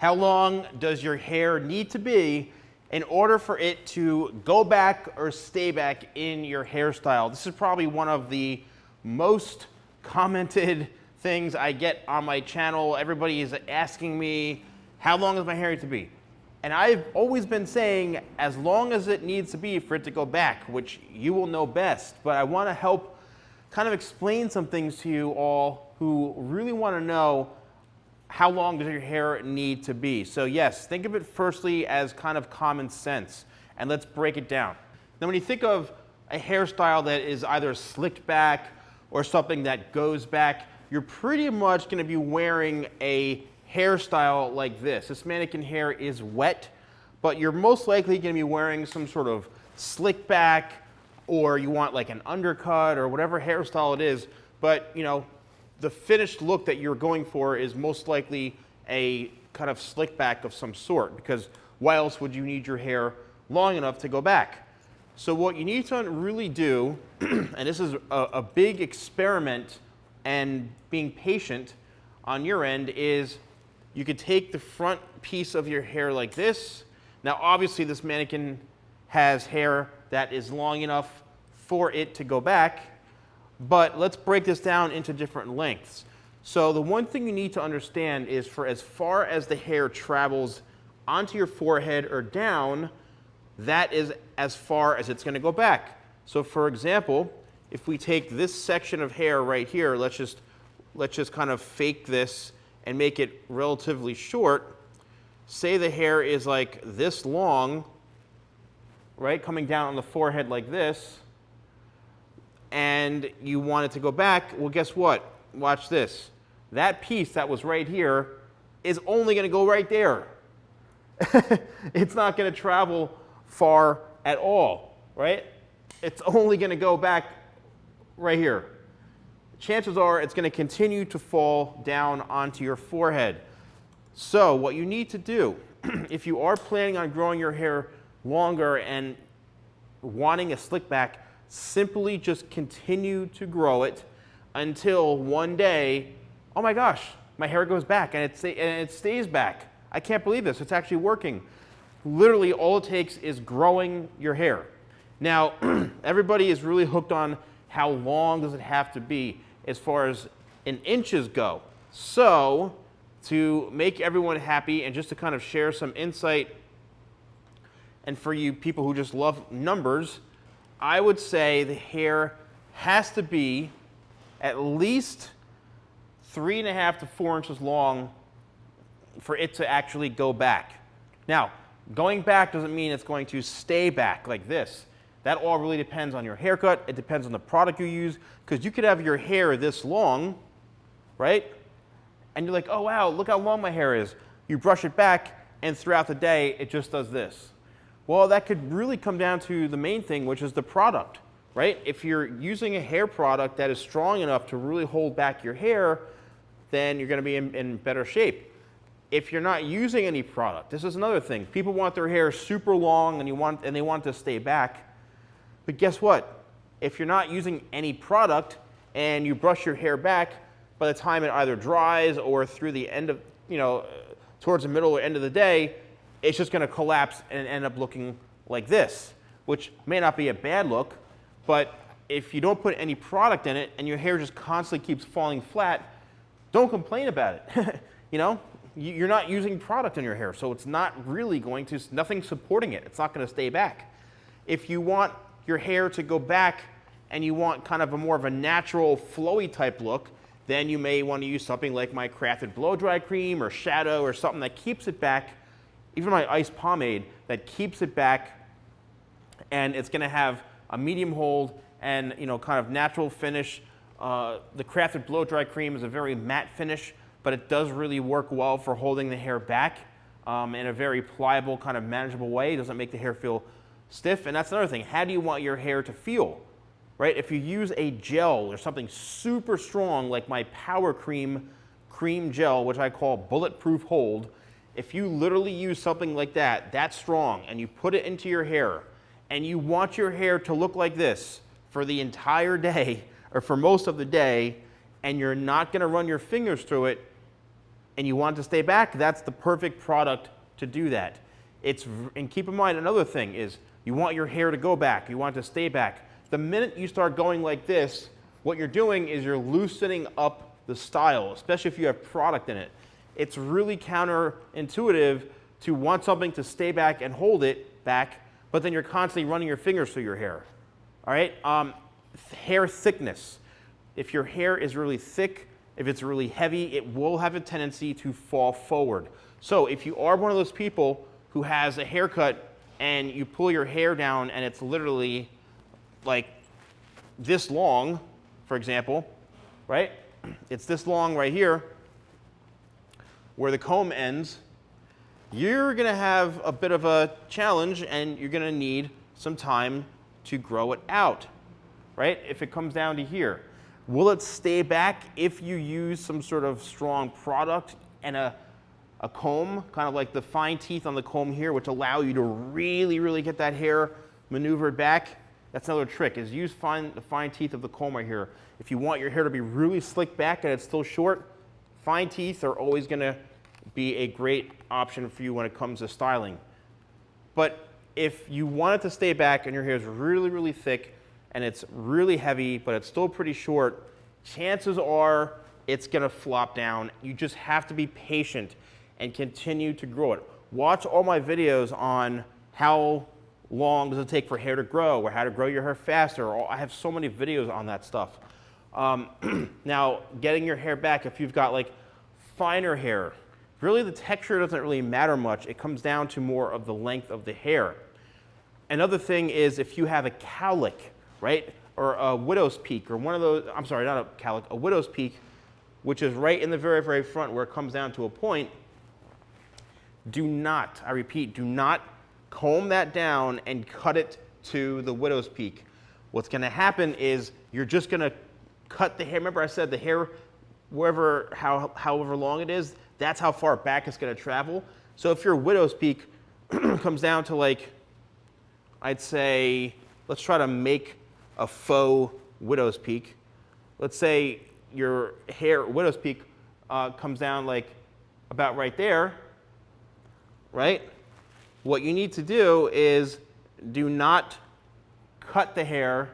How long does your hair need to be in order for it to go back or stay back in your hairstyle? This is probably one of the most commented things I get on my channel. Everybody is asking me, how long does my hair need to be? And I've always been saying, as long as it needs to be for it to go back, which you will know best. But I want to help kind of explain some things to you all who really want to know, how long does your hair need to be? So yes, think of it firstly as kind of common sense, and let's break it down. Now when you think of a hairstyle that is either slicked back or something that goes back, you're pretty much going to be wearing a hairstyle like this. This mannequin hair is wet, but you're most likely going to be wearing some sort of slick back, or you want like an undercut or whatever hairstyle it is, but you know, the finished look that you're going for is most likely a kind of slick back of some sort, because why else would you need your hair long enough to go back? So what you need to really do, and this is a big experiment and being patient on your end, is you could take the front piece of your hair like this. Now obviously this mannequin has hair that is long enough for it to go back, but let's break this down into different lengths. So the one thing you need to understand is, for as far as the hair travels onto your forehead or down, that is as far as it's going to go back. So for example, if we take this section of hair right here, let's just kind of fake this and make it relatively short. Say the hair is like this long, right, coming down on the forehead like this, and you want it to go back. Well, guess what? Watch this. That piece that was right here is only going to go right there. It's not going to travel far at all, right? It's only going to go back right here. Chances are it's going to continue to fall down onto your forehead. So what you need to do, if you are planning on growing your hair longer and wanting a slick back, simply just continue to grow it until one day, oh my gosh, my hair goes back and it stays back. I can't believe this, it's actually working. Literally all it takes is growing your hair. Now, everybody is really hooked on how long does it have to be as far as in inches go. So, to make everyone happy and just to kind of share some insight, and for you people who just love numbers, I would say the hair has to be at least 3.5 to 4 inches long for it to actually go back. Now, going back doesn't mean it's going to stay back like this. That all really depends on your haircut. It depends on the product you use, because you could have your hair this long, right? And you're like, oh wow, look how long my hair is. You brush it back, and throughout the day, it just does this. Well, that could really come down to the main thing, which is the product, right? If you're using a hair product that is strong enough to really hold back your hair, then you're going to be in better shape. If you're not using any product, this is another thing. People want their hair super long and they want it to stay back. But guess what? If you're not using any product and you brush your hair back, by the time it either dries or through the end of, towards the middle or end of the day, it's just going to collapse and end up looking like this, which may not be a bad look, but if you don't put any product in it and your hair just constantly keeps falling flat, don't complain about it. You're not using product in your hair, so it's not really going to, nothing supporting it. It's not going to stay back. If you want your hair to go back and you want kind of a more of a natural flowy type look, then you may want to use something like my crafted blow dry cream or shadow or something that keeps it back, even my ice pomade that keeps it back, and it's going to have a medium hold and kind of natural finish. The crafted blow dry cream is a very matte finish, but it does really work well for holding the hair back in a very pliable, kind of manageable way. It doesn't make the hair feel stiff. And that's another thing. How do you want your hair to feel? Right? If you use a gel or something super strong like my Power Cream gel, which I call Bulletproof Hold, if you literally use something like that strong, and you put it into your hair, and you want your hair to look like this for the entire day or for most of the day, and you're not going to run your fingers through it, and you want it to stay back, that's the perfect product to do that. And keep in mind, another thing is you want your hair to go back. You want it to stay back. The minute you start going like this, what you're doing is you're loosening up the style, especially if you have product in it. It's really counterintuitive to want something to stay back and hold it back, but then you're constantly running your fingers through your hair. All right? Hair thickness. If your hair is really thick, if it's really heavy, it will have a tendency to fall forward. So if you are one of those people who has a haircut and you pull your hair down and it's literally like this long, for example, right? It's this long right here where the comb ends. You're going to have a bit of a challenge and you're going to need some time to grow it out, right? If it comes down to here. Will it stay back if you use some sort of strong product and a comb, kind of like the fine teeth on the comb here, which allow you to really, really get that hair maneuvered back? That's another trick, is use the fine teeth of the comb right here. If you want your hair to be really slick back and it's still short, fine teeth are always going to be a great option for you when it comes to styling. But if you want it to stay back and your hair is really, really thick and it's really heavy, but it's still pretty short, chances are it's going to flop down. You just have to be patient and continue to grow it. Watch all my videos on how long does it take for hair to grow, or how to grow your hair faster. I have so many videos on that stuff. Now, getting your hair back, if you've got like finer hair, really the texture doesn't really matter much. It comes down to more of the length of the hair. Another thing is if you have a cowlick, right, or a widow's peak, or one of those, I'm sorry, not a cowlick, a widow's peak, which is right in the very, very front where it comes down to a point, do not, I repeat, do not comb that down and cut it to the widow's peak. What's going to happen is you're just going to cut the hair. Remember I said the hair, however long it is, that's how far back it's going to travel. So if your widow's peak comes down to like, I'd say, let's try to make a faux widow's peak. Let's say your widow's peak comes down like about right there, right? What you need to do is do not cut the hair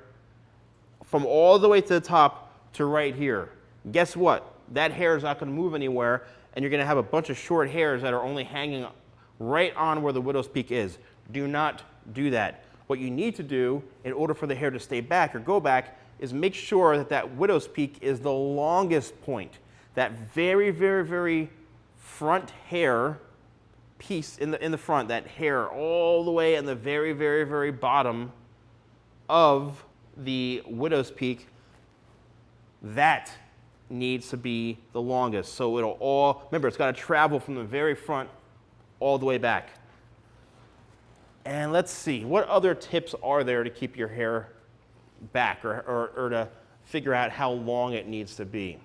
from all the way to the top to right here. Guess what? That hair is not going to move anywhere, and you're going to have a bunch of short hairs that are only hanging right on where the widow's peak is. Do not do that. What you need to do in order for the hair to stay back or go back is make sure that that widow's peak is the longest point. That very, very, very front hair piece in the front, that hair all the way in the very, very, very bottom of the widow's peak, that needs to be the longest. So it'll all, remember, it's got to travel from the very front all the way back. And let's see, what other tips are there to keep your hair back, or to figure out how long it needs to be?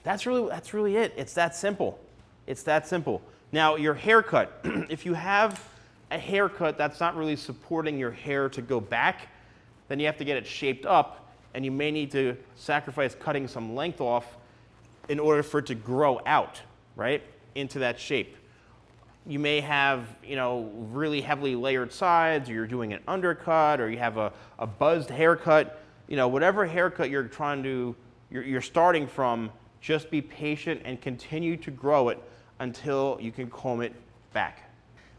That's really it. It's that simple. It's that simple. Now, your haircut, if you have a haircut that's not really supporting your hair to go back, then you have to get it shaped up, and you may need to sacrifice cutting some length off in order for it to grow out, right, into that shape. You may have, really heavily layered sides, or you're doing an undercut, or you have a buzzed haircut. Whatever haircut you're you're starting from, just be patient and continue to grow it until you can comb it back.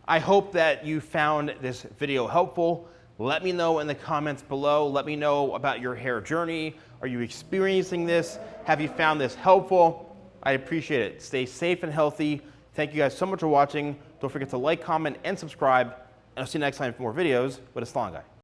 I hope that you found this video helpful. Let me know in the comments below. Let me know about your hair journey. Are you experiencing this? Have you found this helpful? I appreciate it. Stay safe and healthy. Thank you guys so much for watching. Don't forget to like, comment, and subscribe. And I'll see you next time for more videos with a Salon Guy.